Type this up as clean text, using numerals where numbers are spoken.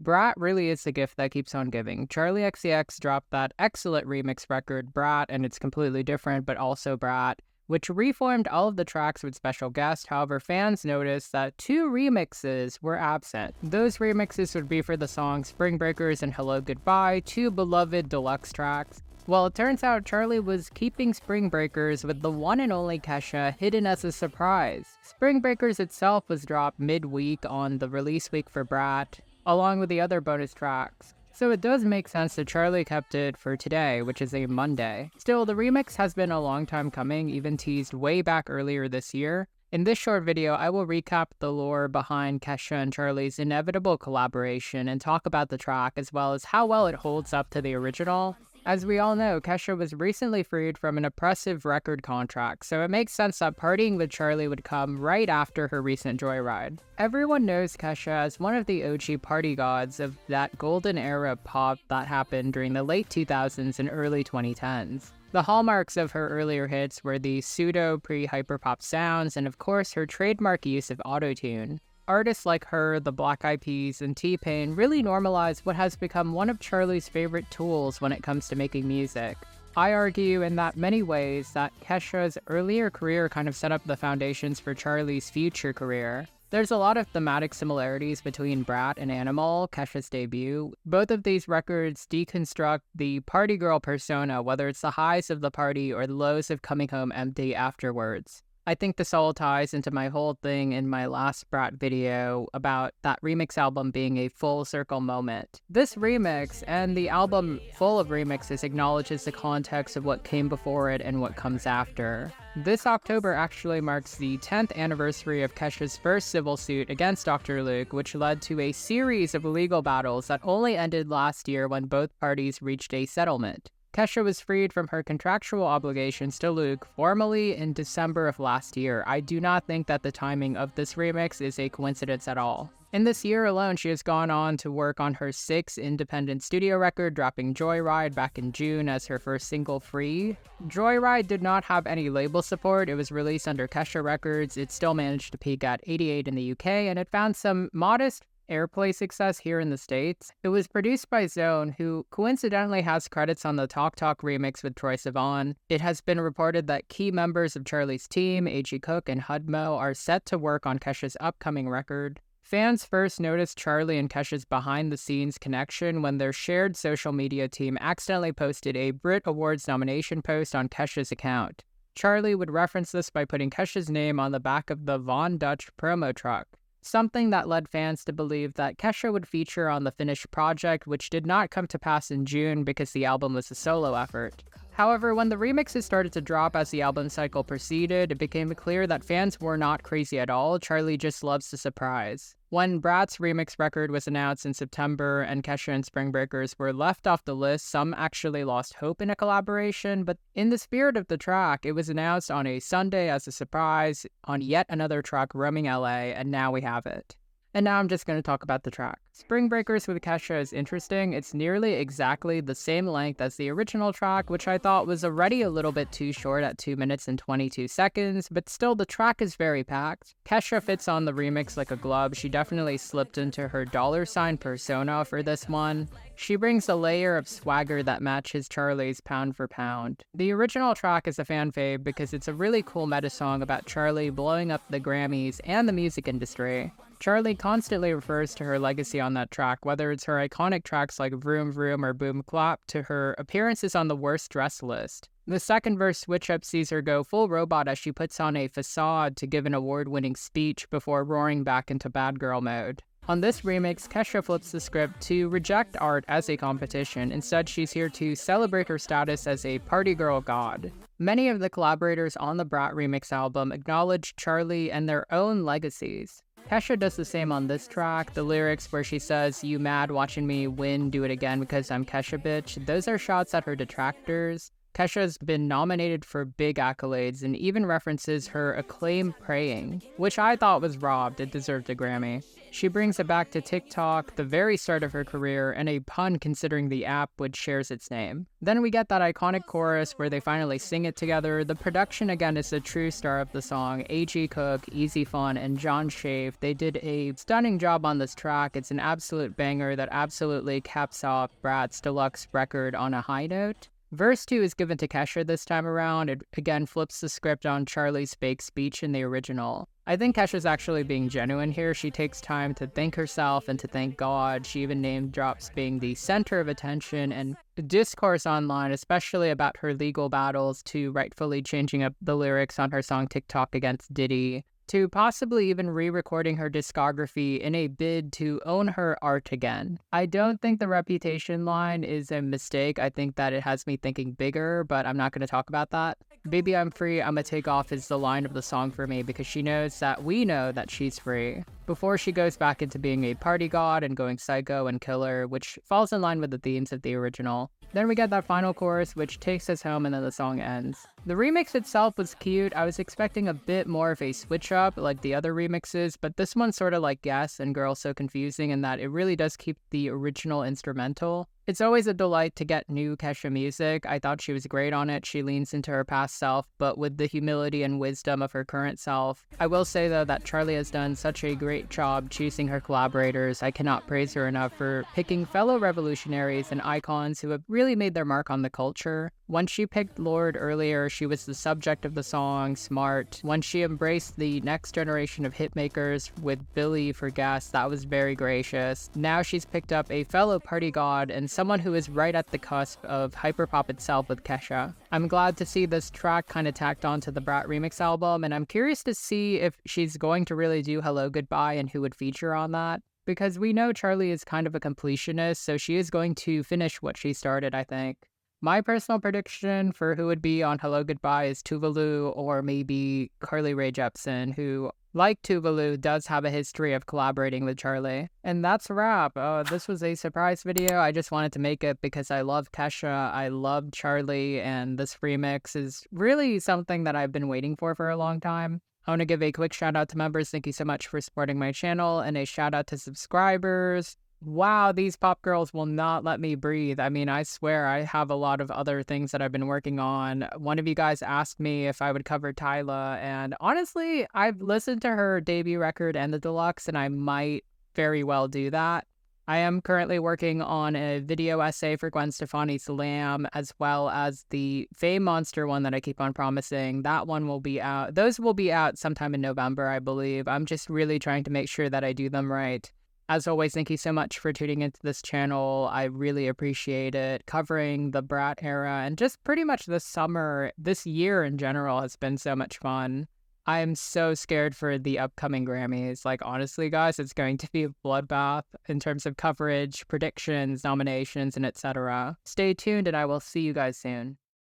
Brat really is the gift that keeps on giving. Charli XCX dropped that excellent remix record, Brat, and it's completely different, but also Brat, which reformed all of the tracks with special guests. However, fans noticed that 2 remixes were absent. Those remixes would be for the songs Spring Breakers and Hello Goodbye, 2 beloved deluxe tracks. Well, it turns out Charli was keeping Spring Breakers with the one and only Kesha hidden as a surprise. Spring Breakers itself was dropped midweek on the release week for Brat, along with the other bonus tracks. So it does make sense that Charli kept it for today, which is a Monday. Still, the remix has been a long time coming, even teased way back earlier this year. In this short video, I will recap the lore behind Kesha and Charli's inevitable collaboration and talk about the track as well as how well it holds up to the original. As we all know, Kesha was recently freed from an oppressive record contract, so it makes sense that partying with Charli would come right after her recent joyride. Everyone knows Kesha as one of the OG party gods of that golden era of pop that happened during the late 2000s and early 2010s. The hallmarks of her earlier hits were the pseudo pre-hyperpop sounds and of course her trademark use of autotune. Artists like her, the Black Eyed Peas, and T-Pain really normalized what has become one of Charli's favorite tools when it comes to making music. I argue in that many ways that Kesha's earlier career kind of set up the foundations for Charli's future career. There's a lot of thematic similarities between Brat and Animal, Kesha's debut. Both of these records deconstruct the party girl persona, whether it's the highs of the party or the lows of coming home empty afterwards. I think this all ties into my whole thing in my last Brat video about that remix album being a full circle moment. This remix and the album full of remixes acknowledges the context of what came before it and what comes after. This October actually marks the 10th anniversary of Kesha's first civil suit against Dr. Luke, which led to a series of legal battles that only ended last year when both parties reached a settlement. Kesha was freed from her contractual obligations to Luke formally in December of last year. I do not think that the timing of this remix is a coincidence at all. In this year alone, she has gone on to work on her 6th independent studio record, dropping Joyride back in June as her first single, Free. Joyride did not have any label support. It was released under Kesha Records. It still managed to peak at 88 in the UK, and it found some modest airplay success here in the States. It was produced by Zone, who coincidentally has credits on the Talk Talk remix with Troye Sivan. It has been reported that key members of Charli's team, A.G. Cook and Hudmo, are set to work on Kesha's upcoming record. Fans first noticed Charli and Kesha's behind-the-scenes connection when their shared social media team accidentally posted a Brit Awards nomination post on Kesha's account. Charli would reference this by putting Kesha's name on the back of the Von Dutch promo truck, something that led fans to believe that Kesha would feature on the finished project, which did not come to pass in June because the album was a solo effort. However, when the remixes started to drop as the album cycle proceeded, it became clear that fans were not crazy at all. Charli just loves to surprise. When Brat's remix record was announced in September and Kesha and Spring Breakers were left off the list, some actually lost hope in a collaboration, but in the spirit of the track, it was announced on a Sunday as a surprise on yet another track, Roaming LA, and now we have it. And now I'm just going to talk about the track. Spring Breakers with Kesha is interesting. It's nearly exactly the same length as the original track, which I thought was already a little bit too short at 2 minutes and 22 seconds, but still the track is very packed. Kesha fits on the remix like a glove. She definitely slipped into her $ persona for this one. She brings a layer of swagger that matches Charli's pound for pound. The original track is a fan fave because it's a really cool meta song about Charli blowing up the Grammys and the music industry. Charli constantly refers to her legacy on that track, whether it's her iconic tracks like Vroom Vroom or Boom Clap to her appearances on the Worst Dressed list. The second verse switch-up sees her go full robot as she puts on a facade to give an award-winning speech before roaring back into bad girl mode. On this remix, Kesha flips the script to reject art as a competition. Instead, she's here to celebrate her status as a party girl god. Many of the collaborators on the Brat remix album acknowledge Charli and their own legacies. Kesha does the same on this track. The lyrics where she says, "You mad watching me win, do it again because I'm Kesha bitch," those are shots at her detractors. Kesha's been nominated for big accolades and even references her acclaim praying, which I thought was robbed. It deserved a Grammy. She brings it back to TikTok, the very start of her career, and a pun considering the app which shares its name. Then we get that iconic chorus where they finally sing it together. The production again is the true star of the song. A.G. Cook, Easy Fun, and John Shave. They did a stunning job on this track. It's an absolute banger that absolutely caps off Brat's deluxe record on a high note. Verse 2 is given to Kesha this time around. It again flips the script on Charli's fake speech in the original. I think Kesha's actually being genuine here. She takes time to thank herself and to thank God. She even name drops being the center of attention and discourse online, especially about her legal battles, to rightfully changing up the lyrics on her song TikTok against Diddy, to possibly even re-recording her discography in a bid to own her art again. I don't think the reputation line is a mistake. I think that it has me thinking bigger, but I'm not going to talk about that. Baby I'm Free, I'ma Take Off is the line of the song for me because she knows that we know that she's free. Before she goes back into being a party god and going psycho and killer, which falls in line with the themes of the original. Then we get that final chorus, which takes us home, and then the song ends. The remix itself was cute. I was expecting a bit more of a switch up like the other remixes, but this one's sort of like Guess and Girl So Confusing in that it really does keep the original instrumental. It's always a delight to get new Kesha music. I thought she was great on it. She leans into her past self, but with the humility and wisdom of her current self. I will say, though, that Charli has done such a great job choosing her collaborators. I cannot praise her enough for picking fellow revolutionaries and icons who have really made their mark on the culture. When she picked Lorde earlier, she was the subject of the song Smart. When she embraced the next generation of hitmakers with Billy for Guess, that was very gracious. Now she's picked up a fellow party god and someone who is right at the cusp of hyperpop itself with Kesha. I'm glad to see this track kind of tacked onto the Brat remix album, and I'm curious to see if she's going to really do Hello Goodbye and who would feature on that. Because we know Charli is kind of a completionist, so she is going to finish what she started, I think. My personal prediction for who would be on Hello Goodbye is Tuvalu or maybe Carly Rae Jepsen, who, like Tuvalu, does have a history of collaborating with Charli. And that's a wrap. This was a surprise video. I just wanted to make it because I love Kesha, I love Charli, and this remix is really something that I've been waiting for a long time. I want to give a quick shout out to members. Thank you so much for supporting my channel, and a shout out to subscribers. Wow, these pop girls will not let me breathe. I mean, I swear I have a lot of other things that I've been working on. One of you guys asked me if I would cover Tyla, and honestly, I've listened to her debut record and the deluxe, and I might very well do that. I am currently working on a video essay for Gwen Stefani's Lamb, as well as the Fame Monster one that I keep on promising. That one will be out. Those will be out sometime in November, I believe. I'm just really trying to make sure that I do them right. As always, thank you so much for tuning into this channel. I really appreciate it. Covering the Brat era and just pretty much this summer, this year in general has been so much fun. I am so scared for the upcoming Grammys. Like, honestly, guys, it's going to be a bloodbath in terms of coverage, predictions, nominations, and etc. Stay tuned, and I will see you guys soon.